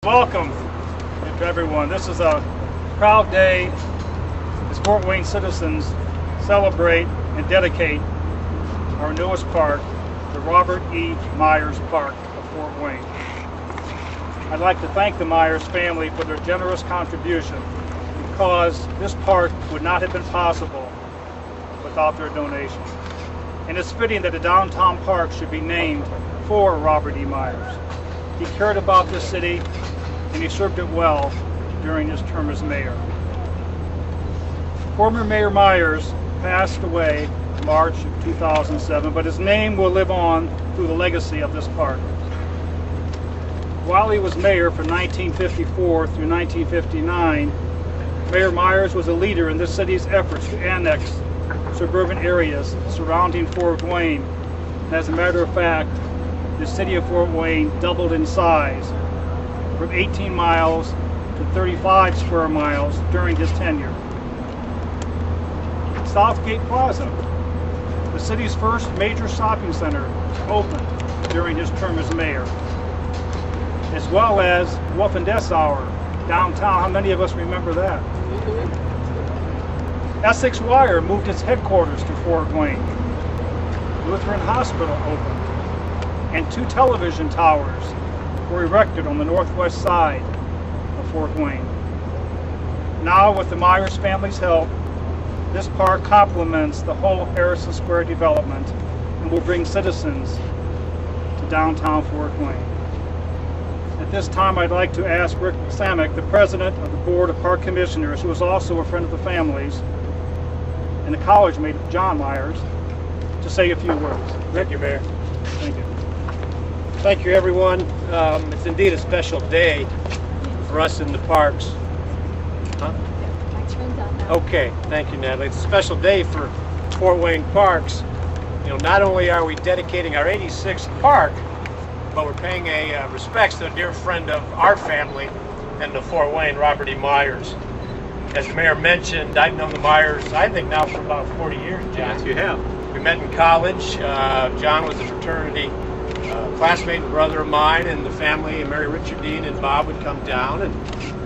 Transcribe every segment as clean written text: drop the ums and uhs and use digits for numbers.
Welcome to everyone. This is a proud day as Fort Wayne citizens celebrate and dedicate our newest park, the Robert E. Meyers Park of Fort Wayne. I'd like to thank the Meyers family for their generous contribution because this park would not have been possible without their donation. And it's fitting that a downtown park should be named for Robert E. Meyers. He cared about this city and he served it well during his term as mayor. Former Mayor Meyers passed away in March of 2007, but his name will live on through the legacy of this park. While he was mayor from 1954 through 1959, Mayor Meyers was a leader in this city's efforts to annex suburban areas surrounding Fort Wayne. And as a matter of fact, the city of Fort Wayne doubled in size from 18 miles to 35 square miles during his tenure. Southgate Plaza, the city's first major shopping center, opened during his term as mayor, as well as Dessauer downtown. How many of us remember that? Essex Wire moved its headquarters to Fort Wayne. Lutheran Hospital opened, and 2 television towers were erected on the northwest side of Fort Wayne. Now, with the Meyers family's help, this park complements the whole Harrison Square development and will bring citizens to downtown Fort Wayne. At this time, I'd like to ask Rick Samek, the president of the Board of Park Commissioners, who is also a friend of the families, and the college mate of John Meyers, to say a few words. Rick? Thank you, Mayor. Thank you. Thank you, everyone. It's indeed a special day for us in the parks. Huh? Okay, thank you, Natalie. It's a special day for Fort Wayne Parks. You know, not only are we dedicating our 86th park, but we're paying a respects to a dear friend of our family and the Fort Wayne, Robert E. Meyers. As the mayor mentioned, I've known the Meyers, I think now for about 40 years, John. Yes, you have. We met in college. John was a fraternity classmate and brother of mine, and the family, and Mary Richardine and Bob would come down, and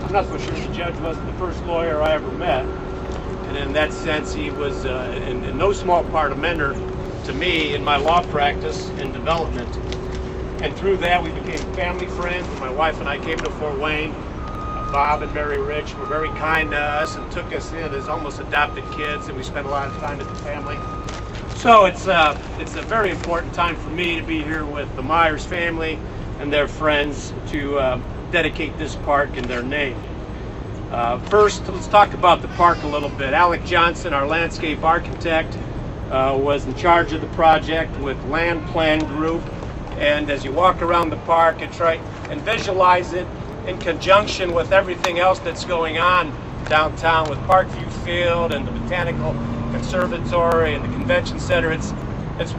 I'm not so sure the judge wasn't the first lawyer I ever met. And in that sense, he was in no small part a mentor to me in my law practice and development. And through that, we became family friends. My wife and I came to Fort Wayne. Bob and Mary Rich were very kind to us and took us in as almost adopted kids, and we spent a lot of time as a family. So it's a very important time for me to be here with the Meyers family and their friends to dedicate this park in their name. First, let's talk about the park a little bit. Alec Johnson, our landscape architect, was in charge of the project with Land Plan Group. And as you walk around the park and try and visualize it in conjunction with everything else that's going on downtown with Parkview Field and the Botanical Conservatory and the Convention Center, it's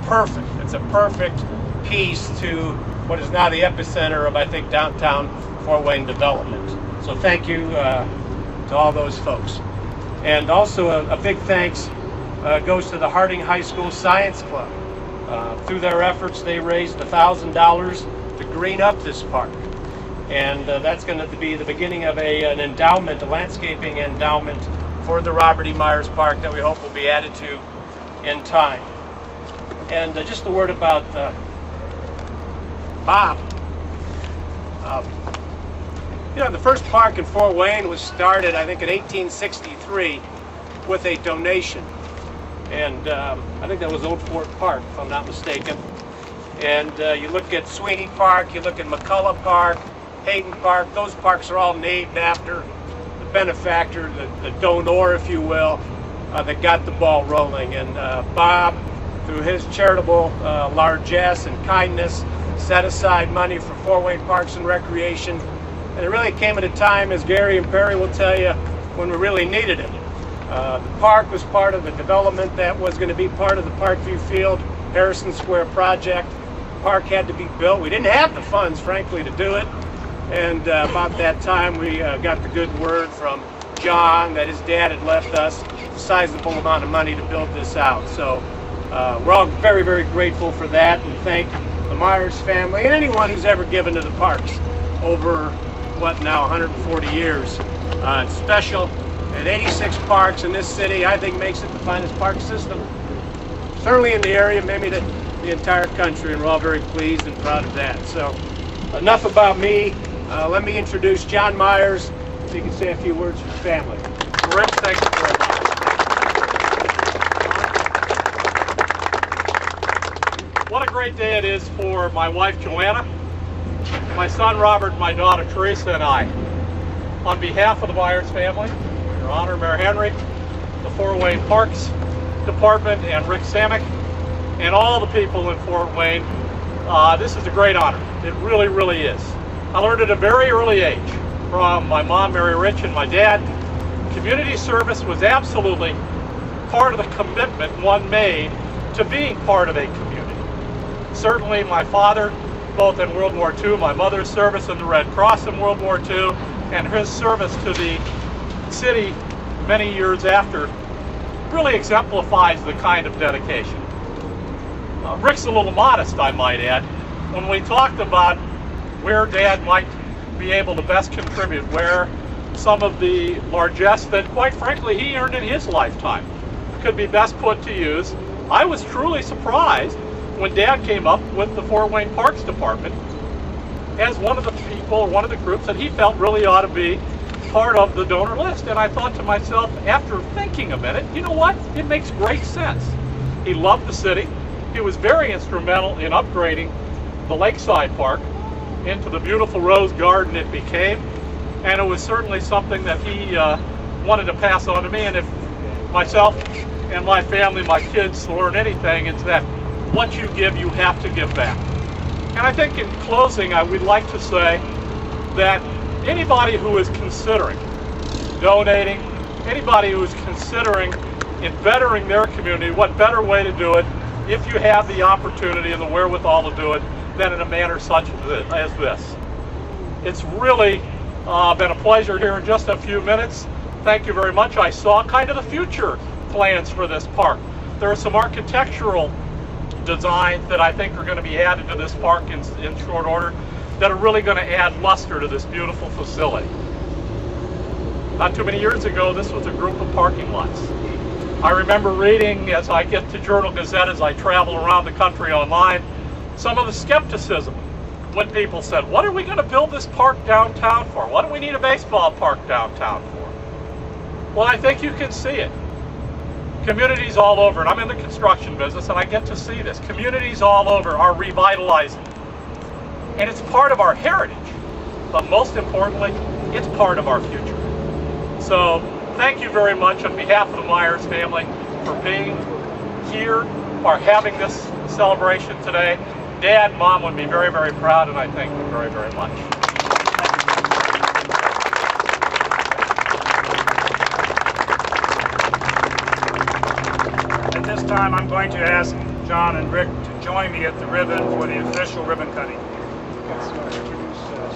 perfect. It's a perfect piece to what is now the epicenter of, I think, downtown Fort Wayne development. So thank you to all those folks. And also a big thanks goes to the Harding High School Science Club. Through their efforts, they raised $1,000 to green up this park. And that's going to be the beginning of an endowment, a landscaping endowment for the Robert E. Meyers Park that we hope will be added to in time. And just a word about Bob. You know, the first park in Fort Wayne was started, I think, in 1863 with a donation. And I think that was Old Fort Park, if I'm not mistaken. And you look at Sweeney Park, you look at McCullough Park, Hayden Park, those parks are all named after the benefactor, the donor, if you will, that got the ball rolling. And Bob, through his charitable largesse and kindness, set aside money for Fort Wayne Parks and Recreation. And it really came at a time, as Gary and Perry will tell you, when we really needed it. The park was part of the development that was going to be part of the Parkview Field, Harrison Square project. The park had to be built. We didn't have the funds, frankly, to do it. And about that time, we got the good word from John that his dad had left us a sizable amount of money to build this out. So we're all very, very grateful for that, and thank the Meyers family and anyone who's ever given to the parks over what now, 140 years. It's special, and 86 parks in this city, I think, makes it the finest park system, certainly in the area, maybe the entire country, and we're all very pleased and proud of that. So enough about me. Let me introduce John Meyers, if he can say a few words for the family. Rick, thank you very much. What a great day it is for my wife Joanna, my son Robert, my daughter Teresa, and I. On behalf of the Meyers family, Your Honor, Mayor Henry, the Fort Wayne Parks Department, and Rick Samek, and all the people in Fort Wayne, this is a great honor. It really, really is. I learned at a very early age from my mom, Mary Rich, and my dad. Community service was absolutely part of the commitment one made to being part of a community. Certainly my father, both in World War II, my mother's service in the Red Cross in World War II, and his service to the city many years after, really exemplifies the kind of dedication. Rick's a little modest, I might add. When we talked about where Dad might be able to best contribute, where some of the largesse that, quite frankly, he earned in his lifetime could be best put to use, I was truly surprised when Dad came up with the Fort Wayne Parks Department as one of the people, one of the groups that he felt really ought to be part of the donor list. And I thought to myself, after thinking a minute, you know what? It makes great sense. He loved the city. He was very instrumental in upgrading the Lakeside Park into the beautiful rose garden it became. And it was certainly something that he wanted to pass on to me. And if myself and my family, my kids, learn anything, it's that what you give, you have to give back. And I think in closing, I would like to say that anybody who is considering donating, anybody who is considering in bettering their community, what better way to do it if you have the opportunity and the wherewithal to do it than in a manner such as this. It's really been a pleasure here in just a few minutes. Thank you very much. I saw kind of the future plans for this park. There are some architectural designs that I think are going to be added to this park in short order that are really going to add luster to this beautiful facility. Not too many years ago, this was a group of parking lots. I remember reading, as I get to Journal Gazette, as I travel around the country online, some of the skepticism when people said, what are we going to build this park downtown for? What do we need a baseball park downtown for? Well, I think you can see it. Communities all over, and I'm in the construction business and I get to see this, communities all over are revitalizing. And it's part of our heritage, but most importantly, it's part of our future. So thank you very much on behalf of the Meyers family for being here, or having this celebration today. Dad, Mom would be very, very proud, and I thank you very, very much. At this time, I'm going to ask John and Rick to join me at the ribbon for the official ribbon cutting.